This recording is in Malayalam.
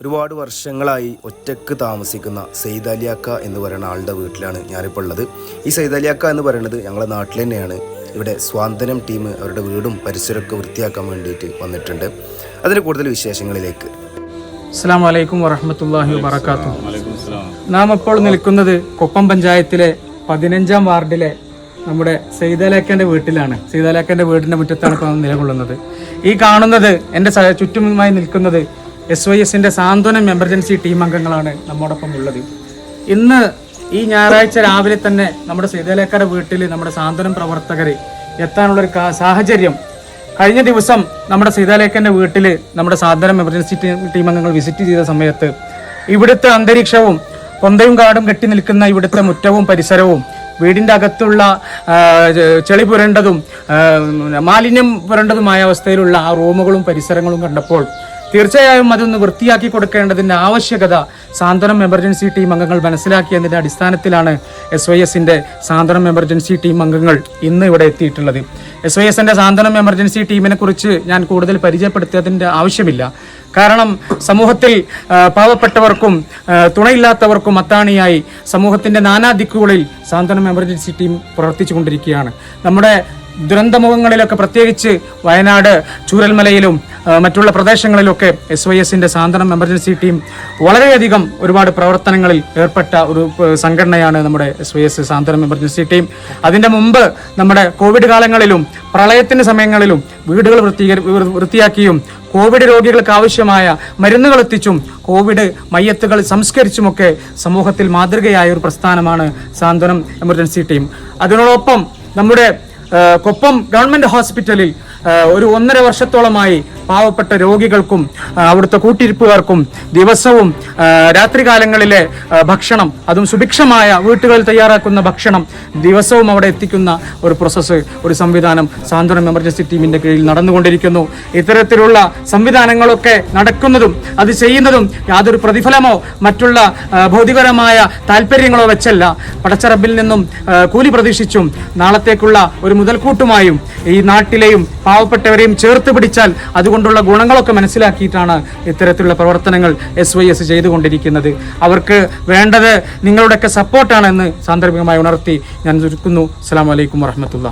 ഒരുപാട് വർഷങ്ങളായി ഒറ്റക്ക് താമസിക്കുന്ന സെയ്ദ് അലിയാക്ക എന്ന് പറയുന്ന ആളുടെ വീട്ടിലാണ് ഞാനിപ്പോൾ ഉള്ളത്. ഈ സെയ്ദ് അലിയാക്ക എന്ന് പറയുന്നത് ഞങ്ങളുടെ നാട്ടിൽ തന്നെയാണ്. ഇവിടെ സ്വാതന്ത്ര്യം ടീം അവരുടെ വീടും പരിസരമൊക്കെ വൃത്തിയാക്കാൻ വേണ്ടിയിട്ട് വന്നിട്ടുണ്ട്. അതിന് കൂടുതൽ വിശേഷങ്ങളിലേക്ക്. അസ്സലാമു അലൈക്കും വറഹ്മത്തുള്ളാഹി വബറകാതുഹു. നാം ഇപ്പോൾ നിൽക്കുന്നത് കൊപ്പം പഞ്ചായത്തിലെ 15-ാം വാർഡിലെ നമ്മുടെ സെയ്ദ് അലിയാക്കൻ്റെ വീട്ടിലാണ്. സെയ്ദ് അലിയാക്കൻ്റെ വീടിൻ്റെ മുറ്റത്താണ് ഇപ്പോൾ നിലകൊള്ളുന്നത്. ഈ കാണുന്നത് എൻ്റെ ചുറ്റുമായി നിൽക്കുന്നത് SYSൻ്റെ സാന്ത്വനം എമർജൻസി ടീം അംഗങ്ങളാണ് നമ്മോടൊപ്പം ഉള്ളത്. ഇന്ന് ഈ ഞായറാഴ്ച രാവിലെ തന്നെ നമ്മുടെ സെയ്ദ് അലിയാക്കയുടെ വീട്ടിൽ നമ്മുടെ സാന്ത്വനം പ്രവർത്തകർ എത്താനുള്ളൊരു സാഹചര്യം കഴിഞ്ഞ ദിവസം നമ്മുടെ സെയ്ദ് അലിയാക്കൻ്റെ വീട്ടിൽ നമ്മുടെ സാന്ത്വനം എമർജൻസി ടീം അംഗങ്ങൾ വിസിറ്റ് ചെയ്ത സമയത്ത് ഇവിടുത്തെ അന്തരീക്ഷവും പൊന്തയും കാടും കെട്ടി നിൽക്കുന്ന ഇവിടുത്തെ മുറ്റവും പരിസരവും വീടിൻ്റെ അകത്തുള്ള ചെളി പുരണ്ടതും മാലിന്യം പുരണ്ടതുമായ അവസ്ഥയിലുള്ള ആ റൂമുകളും പരിസരങ്ങളും കണ്ടപ്പോൾ തീർച്ചയായും അതൊന്ന് വൃത്തിയാക്കി കൊടുക്കേണ്ടതിൻ്റെ ആവശ്യകത സാന്ത്വനം എമർജൻസി ടീം അംഗങ്ങൾ മനസ്സിലാക്കിയതിൻ്റെ അടിസ്ഥാനത്തിലാണ് SYSൻ്റെ സാന്ത്വനം എമർജൻസി ടീം അംഗങ്ങൾ ഇന്ന് ഇവിടെ എത്തിയിട്ടുള്ളത്. SYSൻ്റെ സാന്ത്വനം എമർജൻസി ടീമിനെ കുറിച്ച് ഞാൻ കൂടുതൽ പരിചയപ്പെടുത്തിയതിൻ്റെ ആവശ്യമില്ല. കാരണം സമൂഹത്തിൽ പാവപ്പെട്ടവർക്കും തുണയില്ലാത്തവർക്കും അത്താണിയായി സമൂഹത്തിൻ്റെ നാനാദിക്കുകളിൽ സാന്ത്വനം എമർജൻസി ടീം പ്രവർത്തിച്ചു കൊണ്ടിരിക്കുകയാണ്. നമ്മുടെ ദുരന്തമുഖങ്ങളിലൊക്കെ പ്രത്യേകിച്ച് വയനാട് ചൂരൽമലയിലും മറ്റുള്ള പ്രദേശങ്ങളിലൊക്കെ SYSൻ്റെ സാന്ത്വനം എമർജൻസി ടീം വളരെയധികം ഒരുപാട് പ്രവർത്തനങ്ങളിൽ ഏർപ്പെട്ട ഒരു സംഘടനയാണ് നമ്മുടെ SYS സാന്ത്വനം എമർജൻസി ടീം. അതിൻ്റെ മുമ്പ് നമ്മുടെ കോവിഡ് കാലങ്ങളിലും പ്രളയത്തിൻ്റെ സമയങ്ങളിലും വീടുകൾ വൃത്തിയാക്കിയും കോവിഡ് രോഗികൾക്ക് ആവശ്യമായ മരുന്നുകൾ എത്തിച്ചും കോവിഡ് മയ്യത്തുകൾ സംസ്കരിച്ചുമൊക്കെ സമൂഹത്തിൽ മാതൃകയായ ഒരു പ്രസ്ഥാനമാണ് സാന്ത്വനം എമർജൻസി ടീം. അതിനോടൊപ്പം നമ്മുടെ കൊപ്പം ഗവൺമെൻറ് ഹോസ്പിറ്റലിൽ ഒരു 1.5 വർഷത്തോളമായി പാവപ്പെട്ട രോഗികൾക്കും അവിടുത്തെ കൂട്ടിരിപ്പുകാർക്കും ദിവസവും രാത്രികാലങ്ങളിലെ ഭക്ഷണം, അതും സുഭിക്ഷമായ വീട്ടുകളിൽ തയ്യാറാക്കുന്ന ഭക്ഷണം ദിവസവും അവിടെ എത്തിക്കുന്ന ഒരു പ്രോസസ്സ്, ഒരു സംവിധാനം സാന്ത്വനം എമർജൻസി ടീമിൻ്റെ കീഴിൽ നടന്നുകൊണ്ടിരിക്കുന്നു. ഇത്തരത്തിലുള്ള സംവിധാനങ്ങളൊക്കെ നടക്കുന്നതും അത് ചെയ്യുന്നതും യാതൊരു പ്രതിഫലമോ മറ്റുള്ള ഭൗതികപരമായ താല്പര്യങ്ങളോ വെച്ചല്ല, പടച്ചറബിൽ നിന്നും കൂലി പ്രതീക്ഷിച്ചും നാളത്തേക്കുള്ള ഒരു മുതൽക്കൂട്ടുമായും ഈ നാട്ടിലെയും പാവപ്പെട്ടവരെയും ചേർത്ത് പിടിച്ചാൽ അതുകൊണ്ടുള്ള ഗുണങ്ങളൊക്കെ മനസ്സിലാക്കിയിട്ടാണ് ഇത്തരത്തിലുള്ള പ്രവർത്തനങ്ങൾ SYS ചെയ്തുകൊണ്ടിരിക്കുന്നത്. അവർക്ക് വേണ്ടത് നിങ്ങളുടെയൊക്കെ സപ്പോർട്ടാണെന്ന് സാന്ദർഭികമായി ഉണർത്തി ഞാൻ ചുരുക്കുന്നു. അസ്സലാമു അലൈക്കും വറഹ്മത്തുള്ളാഹി.